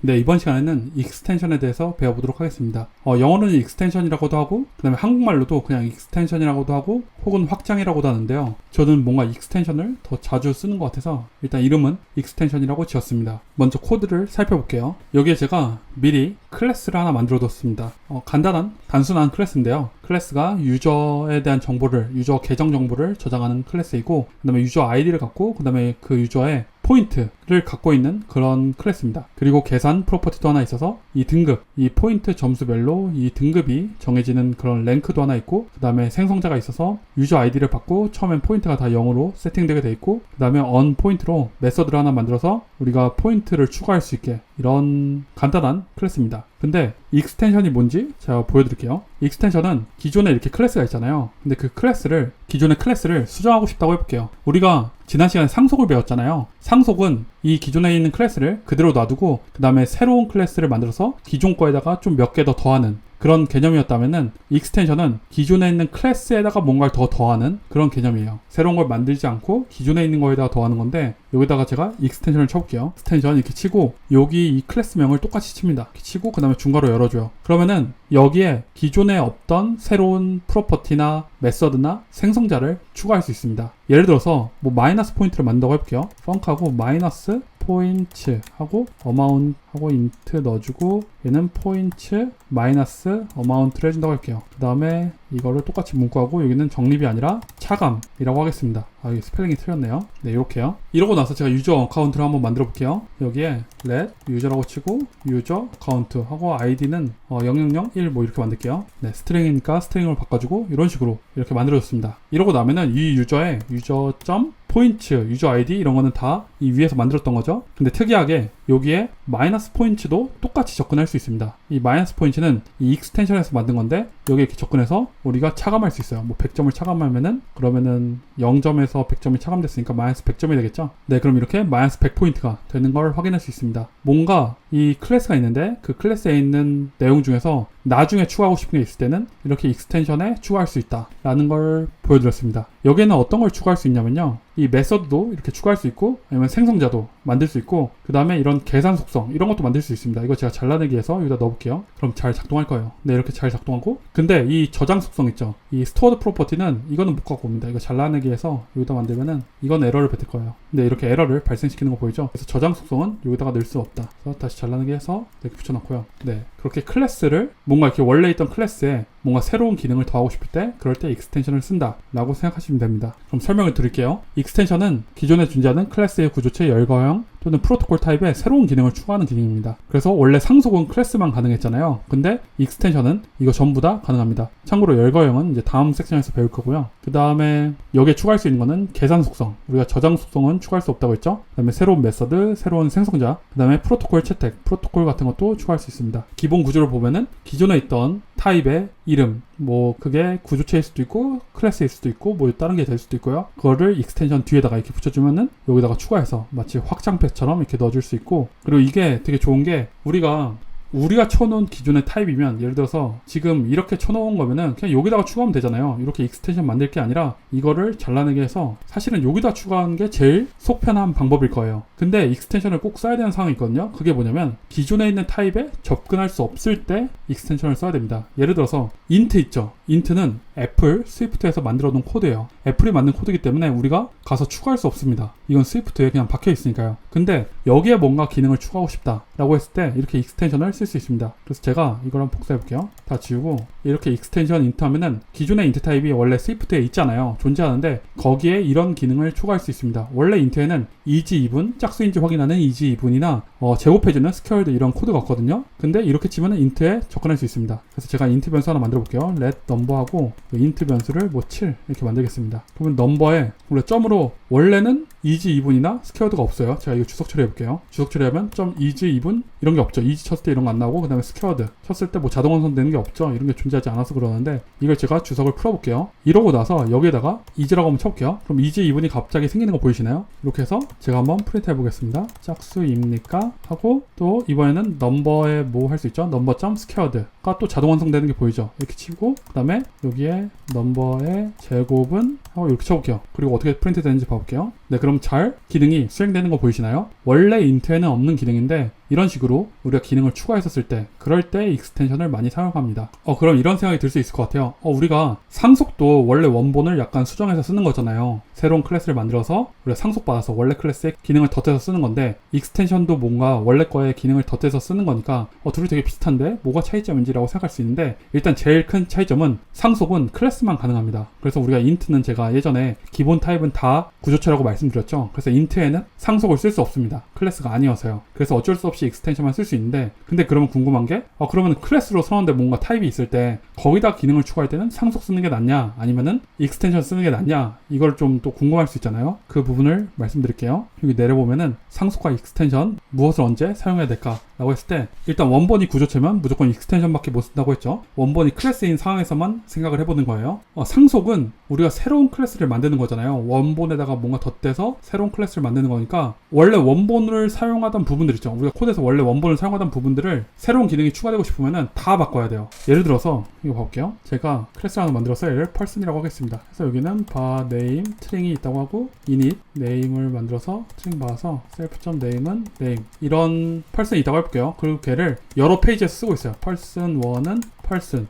네, 이번 시간에는 익스텐션에 대해서 배워보도록 하겠습니다. 영어로는 익스텐션이라고도 하고, 그 다음에 한국말로도 그냥 익스텐션이라고도 하고, 혹은 확장이라고도 하는데요. 저는 뭔가 익스텐션을 더 자주 쓰는 것 같아서 일단 이름은 익스텐션이라고 지었습니다. 먼저 코드를 살펴볼게요. 여기에 제가 미리 클래스를 하나 만들어 뒀습니다. 간단한, 단순한 클래스인데요. 클래스가 유저에 대한 정보를, 유저 계정 정보를 저장하는 클래스이고, 그 다음에 유저 아이디를 갖고, 그 다음에 그 유저의 포인트를 갖고 있는 그런 클래스입니다. 그리고 계산 프로퍼티도 하나 있어서 이 등급, 이 포인트 점수별로 이 등급이 정해지는 그런 랭크도 하나 있고, 그 다음에 생성자가 있어서 유저 아이디를 받고 처음엔 포인트가 다 0으로 세팅되게 돼 있고, 그 다음에 on 포인트로 메서드를 하나 만들어서 우리가 포인트를 추가할 수 있게, 이런 간단한 클래스입니다. 근데 익스텐션이 뭔지 제가 보여드릴게요. 익스텐션은 기존에 이렇게 클래스가 있잖아요. 근데 그 클래스를, 기존의 클래스를 수정하고 싶다고 해볼게요. 우리가 지난 시간에 상속을 배웠잖아요. 상속은 이 기존에 있는 클래스를 그대로 놔두고 그 다음에 새로운 클래스를 만들어서 기존 거에다가 좀 몇 개 더 더하는 그런 개념이었다면은, 익스텐션은 기존에 있는 클래스에다가 뭔가를 더 더하는 그런 개념이에요. 새로운 걸 만들지 않고 기존에 있는 거에다가 더하는 건데, 여기다가 제가 익스텐션을 쳐볼게요. 익스텐션 이렇게 치고 여기 이 클래스명을 똑같이 칩니다. 이렇게 치고 그 다음에 중괄호 열어줘요. 그러면은 여기에 기존에 없던 새로운 프로퍼티나 메서드나 생성자를 추가할 수 있습니다. 예를 들어서 뭐 마이너스 포인트를 만든다고 해볼게요. 펑크하고 마이너스 포인트 하고 어마운트 하고 인트 넣어주고, 얘는 포인트 마이너스 어마운트를 해준다고 할게요. 그 다음에 이거를 똑같이 문구하고 여기는 정립이 아니라 차감이라고 하겠습니다. 이게 스펠링이 틀렸네요. 네, 이렇게요. 이러고 나서 제가 유저 어카운트를 한번 만들어 볼게요. 여기에 let 유저라고 치고 유저 카운트 하고 아이디는 0001 뭐 이렇게 만들게요. 네, 스트링이니까 스트링으로 바꿔주고 이런 식으로 이렇게 만들어줬습니다. 이러고 나면은 이 유저의 유저 점 포인트, 유저 아이디 이런 거는 다 이 위에서 만들었던 거죠. 근데 특이하게 여기에 마이너스 포인트도 똑같이 접근할 수 있습니다. 이 마이너스 포인트는 이 익스텐션에서 만든 건데, 여기 이렇게 접근해서 우리가 차감할 수 있어요. 뭐 100점을 차감하면은, 그러면은 0점에서 100점이 차감됐으니까 마이너스 100점이 되겠죠. 네, 그럼 이렇게 마이너스 100포인트가 되는 걸 확인할 수 있습니다. 뭔가 이 클래스가 있는데 그 클래스에 있는 내용 중에서 나중에 추가하고 싶은 게 있을 때는 이렇게 익스텐션에 추가할 수 있다 라는 걸 보여드렸습니다. 여기에는 어떤 걸 추가할 수 있냐면요, 이 메서드도 이렇게 추가할 수 있고, 아니면 생성자도 만들 수 있고, 그 다음에 이런 계산 속성 이런 것도 만들 수 있습니다. 이거 제가 잘라내기 해서 여기다 넣어볼게요. 그럼 잘 작동할 거예요. 네, 이렇게 잘 작동하고, 근데 이 저장 속성 있죠, 이 스토어드 프로퍼티는 이거는 못 갖고 옵니다. 이거 잘라내기 해서 여기다 만들면은 이건 에러를 뱉을 거예요. 근데 이렇게 에러를 발생시키는 거 보이죠? 그래서 저장 속성은 여기다가 넣을 수 없다. 그래서 다시 잘라내기 해서 이렇게 붙여놓고요. 네, 그렇게 클래스를 뭔가 이렇게 원래 있던 클래스에 뭔가 새로운 기능을 더하고 싶을 때, 그럴 때 익스텐션을 쓴다 라고 생각하시면 됩니다. 그럼 설명을 드릴게요. 익스텐션은 기존에 존재하는 클래스의 구조체 열거형 또는 프로토콜 타입에 새로운 기능을 추가하는 기능입니다. 그래서 원래 상속은 클래스만 가능했잖아요. 근데 익스텐션은 이거 전부 다 가능합니다. 참고로 열거형은 이제 다음 섹션에서 배울 거고요. 그 다음에 여기에 추가할 수 있는 거는 계산 속성, 우리가 저장 속성은 추가할 수 없다고 했죠. 그 다음에 새로운 메서드, 새로운 생성자, 그 다음에 프로토콜 채택, 프로토콜 같은 것도 추가할 수 있습니다. 기본 구조를 보면은 기존에 있던 타입의 이름, 뭐 그게 구조체일 수도 있고 클래스일 수도 있고 뭐 다른 게 될 수도 있고요. 그거를 익스텐션 뒤에다가 이렇게 붙여주면은 여기다가 추가해서 마치 확장팩처럼 이렇게 넣어줄 수 있고, 그리고 이게 되게 좋은 게, 우리가 쳐놓은 기존의 타입이면, 예를 들어서 지금 이렇게 쳐놓은 거면은 그냥 여기다가 추가하면 되잖아요. 이렇게 익스텐션 만들 게 아니라 이거를 잘라내게 해서 사실은 여기다 추가하는 게 제일 속 편한 방법일 거예요. 근데 익스텐션을 꼭 써야 되는 상황이 있거든요. 그게 뭐냐면 기존에 있는 타입에 접근할 수 없을 때 익스텐션을 써야 됩니다. 예를 들어서 int 있죠. int는 애플 스위프트에서 만들어 놓은 코드예요. 애플이 만든 코드이기 때문에 우리가 가서 추가할 수 없습니다. 이건 스위프트에 그냥 박혀 있으니까요. 근데 여기에 뭔가 기능을 추가하고 싶다 라고 했을 때 이렇게 익스텐션을 쓸 수 있습니다. 그래서 제가 이걸 한번 복사해 볼게요. 다 지우고 이렇게 익스텐션 int 하면은 기존의 int 타입이 원래 스위프트에 있잖아요. 존재하는데 거기에 이런 기능을 추가할 수 있습니다. 원래 int에는 이지 이분, 짝수인지 확인하는 이지 이분이나 제곱해주는 스퀘어드 이런 코드가 없거든요. 근데 이렇게 치면은 int에 접근할 수 있습니다. 그래서 제가 int 변수 하나 만들어 볼게요. let number하고 int 변수를 뭐 7 이렇게 만들겠습니다. 그러면 number에 원래 점으로, 원래는 이지 이분이나 스퀘어드가 없어요. 제가 이거 주석 처리해 볼게요. 주석 처리하면 점 이지 이분 이런 게 없죠. 이지 쳤을 때 이런 거 안 나오고, 그 다음에 스퀘어드 쳤을 때 뭐 자동 완성되는 게 없죠. 이런 게 존재하지 않아서 그러는데, 이걸 제가 주석을 풀어 볼게요. 이러고 나서 여기에다가 이지라고 한번 쳐볼게요. 그럼 이지 이분이 갑자기 생기는 거 보이시나요? 이렇게 해서 제가 한번 프린트 해 보겠습니다. 짝수입니까? 하고 또 이번에는 넘버에 뭐 할 수 있죠? 넘버.스퀘어드가 또 자동 완성되는 게 보이죠? 이렇게 치고 그 다음에 여기에 넘버의 제곱은 하고 이렇게 쳐볼게요. 그리고 어떻게 프린트 되는지 봐볼게요. 네, 그럼 잘 기능이 수행되는 거 보이시나요? 원래 int에는 없는 기능인데 이런 식으로 우리가 기능을 추가했었을 때 그럴 때 익스텐션을 많이 사용합니다. 그럼 이런 생각이 들 수 있을 것 같아요. 우리가 상속도 원래 원본을 약간 수정해서 쓰는 거잖아요. 새로운 클래스를 만들어서 우리가 상속받아서 원래 클래스의 기능을 덧대서 쓰는 건데 익스텐션도 뭔가 원래 거의 기능을 덧대서 쓰는 거니까 둘이 되게 비슷한데 뭐가 차이점인지라고 생각할 수 있는데 일단 제일 큰 차이점은 상속은 클래스만 가능합니다. 그래서 우리가 int는 제가 예전에 기본 타입은 다 구조체라고 말씀드렸죠. 그래서 int에는 상속을 쓸 수 없습니다. 클래스가 아니어서요. 그래서 어쩔 수 없이 익스텐션만 쓸 수 있는데 근데 그러면 궁금한 게 그러면 클래스로 선언된 뭔가 타입이 있을 때 거기다 기능을 추가할 때는 상속 쓰는 게 낫냐 아니면은 익스텐션 쓰는 게 낫냐 이걸 좀 또 궁금할 수 있잖아요. 그 부분을 말씀드릴게요. 여기 내려보면은 상속과 익스텐션 무엇을 언제 사용해야 될까 라고 했을 때 일단 원본이 구조체면 무조건 익스텐션밖에 못 쓴다고 했죠. 원본이 클래스인 상황에서만 생각을 해보는 거예요. 상속은 우리가 새로운 클래스를 만드는 거잖아요. 원본에다가 뭔가 덧대서 새로운 클래스를 만드는 거니까 원래 원본을 사용하던 부분들 있죠. 우리가 코드에서 원래 원본을 사용하던 부분들을 새로운 기능이 추가되고 싶으면은 다 바꿔야 돼요. 예를 들어서 이거 봐볼게요. 제가 클래스를 하나 만들어서 얘를 person이라고 하겠습니다. 그래서 여기는 bar name string이 있다고 하고 init name을 만들어서 string 봐서 self.name은 name 이런 person이 있다고 해볼게요. 그리고 걔를 여러 페이지에서 쓰고 있어요. person 1은 person,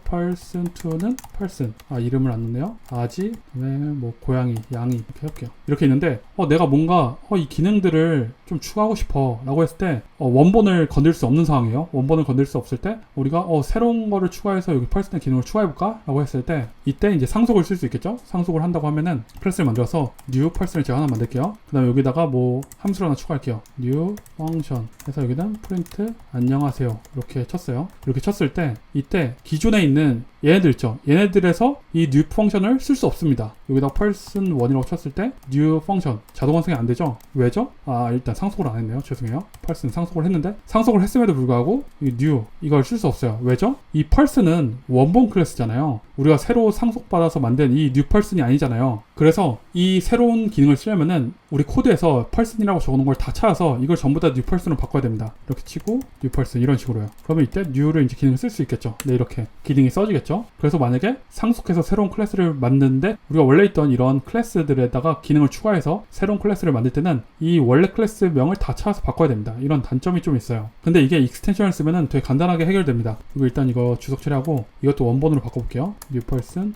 person 2는 person. 이름을 안 넣네요. 아지, 그다음에 뭐 고양이, 양이 이렇게 해볼게요. 이렇게 있는데 내가 뭔가 이 기능들을 좀 추가하고 싶어 라고 했을 때 원본을 건들 수 없는 상황이에요. 원본을 건들 수 없을 때 우리가 새로운 거를 추가해서 여기 person의 기능을 추가해볼까? 라고 했을 때 이때 이제 상속을 쓸 수 있겠죠? 상속을 한다고 하면은 클래스를 만들어서 new person을 제가 하나 만들게요. 그 다음에 여기다가 뭐 함수를 하나 추가할게요. new function 해서 여기는 print 안녕하세요 이렇게 쳤어요. 이렇게 쳤을 때 이때 기존에 있는 얘네들 있죠. 얘네들에서 이 new 펑션을 쓸 수 없습니다. 여기다 person 1이라고 쳤을 때 new 펑션 자동 완성이 안 되죠? 왜죠? 일단 상속을 안 했네요. 죄송해요. person 상속을 했는데 상속을 했음에도 불구하고 이 new 이걸 쓸 수 없어요. 왜죠? 이 person은 원본 클래스잖아요. 우리가 새로 상속받아서 만든 이 new person이 아니잖아요. 그래서 이 새로운 기능을 쓰려면은 우리 코드에서 person이라고 적어놓은 걸 다 찾아서 이걸 전부 다 new person으로 바꿔야 됩니다. 이렇게 치고 new person 이런 식으로요. 그러면 이때 new를 이제 기능을 쓸 수 있겠죠. 네, 이렇게 기능이 써지겠죠. 그래서 만약에 상속해서 새로운 클래스를 만드는데 우리가 원래 있던 이런 클래스들에다가 기능을 추가해서 새로운 클래스를 만들 때는 이 원래 클래스 명을 다 찾아서 바꿔야 됩니다. 이런 단점이 좀 있어요. 근데 이게 익스텐션을 쓰면은 되게 간단하게 해결됩니다. 그리고 일단 이거 주석 처리하고 이것도 원본으로 바꿔볼게요. new person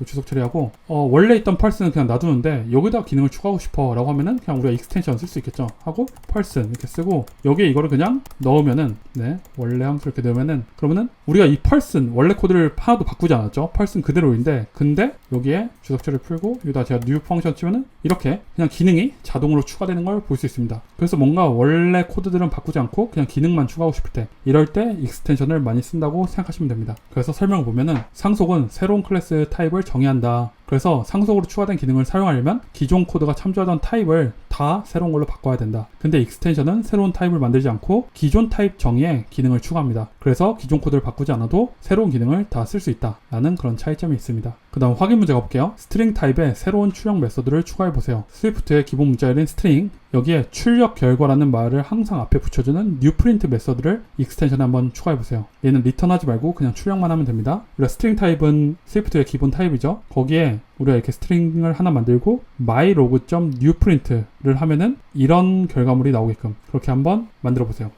주석 처리하고 원래 있던 person은 그냥 놔두는데 여기다 기능을 추가하고 싶어 라고 하면은 그냥 우리가 익스텐션 쓸 수 있겠죠. 하고 person 이렇게 쓰고 여기에 이거를 그냥 넣으면은 원래 함수 이렇게 넣으면은 그러면은 우리가 이 person 원래 코드를 하나도 바꾸지 않았죠. person 그대로인데 근데 여기에 주석 처리를 풀고 여기다 제가 new 펑션 치면은 이렇게 그냥 기능이 자동으로 추가되는 걸 볼 수 있습니다. 그래서 뭔가 원래 코드들은 바꾸지 않고 그냥 기능만 추가하고 싶을 때 이럴 때 익스텐션을 많이 쓴다고 생각하시면 됩니다. 그래서 설명을 보면은 상속은 새로운 클래스 타입을 정의한다. 그래서 상속으로 추가된 기능을 사용하려면 기존 코드가 참조하던 타입을 다 새로운 걸로 바꿔야 된다. 근데 익스텐션은 새로운 타입을 만들지 않고 기존 타입 정의에 기능을 추가합니다. 그래서 기존 코드를 바꾸지 않아도 새로운 기능을 다 쓸 수 있다 라는 그런 차이점이 있습니다. 그 다음 확인 문제 가볼게요. 스트링 타입에 새로운 출력 메서드를 추가해보세요. 스위프트의 기본 문자열인 스트링 여기에 출력 결과라는 말을 항상 앞에 붙여주는 newPrint 메서드를 익스텐션에 한번 추가해보세요. 얘는 리턴하지 말고 그냥 출력만 하면 됩니다. 우리가 스트링 타입은 스위프트의 기본 타입이죠. 거기에 우리가 이렇게 스트링을 하나 만들고 mylog.newprint를 하면은 이런 결과물이 나오게끔 그렇게 한번 만들어 보세요.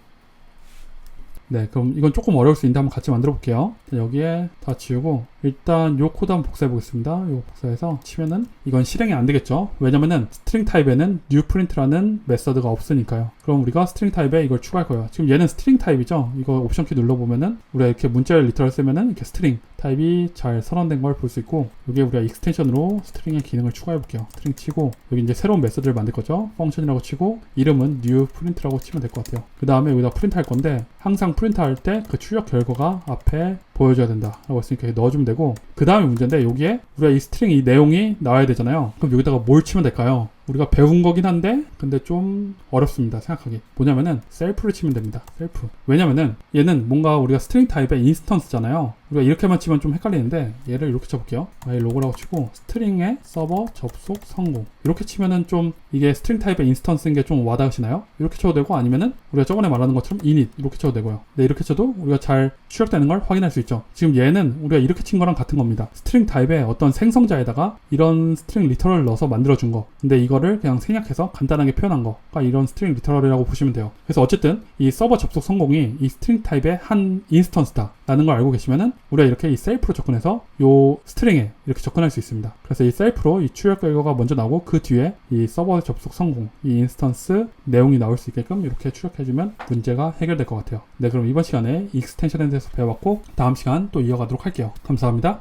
네, 그럼 이건 조금 어려울 수 있는데 한번 같이 만들어 볼게요. 여기에 다 지우고 일단 요 코드 한번 복사해 보겠습니다. 요 복사해서 치면은 이건 실행이 안 되겠죠. 왜냐면은 스트링 타입에는 newprint라는 메서드가 없으니까요. 그럼 우리가 스트링 타입에 이걸 추가할 거예요. 지금 얘는 스트링 타입이죠. 이거 옵션 키 눌러보면은 우리가 이렇게 문자열 리터럴 쓰면은 이렇게 스트링 타입이 잘 선언된 걸 볼 수 있고 여기에 우리가 익스텐션으로 스트링의 기능을 추가해 볼게요. 스트링 치고 여기 이제 새로운 메서드를 만들 거죠. 펑션이라고 치고 이름은 newprint라고 치면 될 것 같아요. 그 다음에 여기다 프린트 할 건데 항상 프린트 할 때 그 출력 결과가 앞에 보여줘야 된다 라고 했으니까 넣어주면 되고 그 다음에 문제인데 여기에 우리가 이 스트링 이 내용이 나와야 되잖아요. 그럼 여기다가 뭘 치면 될까요? 우리가 배운 거긴 한데 근데 좀 어렵습니다 생각하기. 뭐냐면은 셀프를 치면 됩니다. 셀프. 왜냐면은 얘는 뭔가 우리가 스트링 타입의 인스턴스잖아요. 우리가 이렇게만 치면 좀 헷갈리는데 얘를 이렇게 쳐볼게요. 로고라고 치고 스트링의 서버 접속 성공 이렇게 치면은 좀 이게 스트링 타입의 인스턴스인 게 좀 와닿으시나요? 이렇게 쳐도 되고 아니면은 우리가 저번에 말하는 것처럼 init 이렇게 쳐도 되고요. 네, 이렇게 쳐도 우리가 잘 출력되는 걸 확인할 수 있죠. 지금 얘는 우리가 이렇게 친 거랑 같은 겁니다. 스트링 타입의 어떤 생성자에다가 이런 스트링 리터럴 넣어서 만들어준 거. 근데 이거 이거를 그냥 생략해서 간단하게 표현한 거가 이런 스트링 리터럴이라고 보시면 돼요. 그래서 어쨌든 이 서버 접속 성공이 이 스트링 타입의 한 인스턴스다 라는 걸 알고 계시면은 우리가 이렇게 이 셀프로 접근해서 요 스트링에 이렇게 접근할 수 있습니다. 그래서 이 셀프로 이 출력 결과가 먼저 나오고 그 뒤에 이 서버 접속 성공, 이 인스턴스 내용이 나올 수 있게끔 이렇게 출력해주면 문제가 해결될 것 같아요. 네, 그럼 이번 시간에 익스텐션에 대해서 배워봤고 다음 시간 또 이어가도록 할게요. 감사합니다.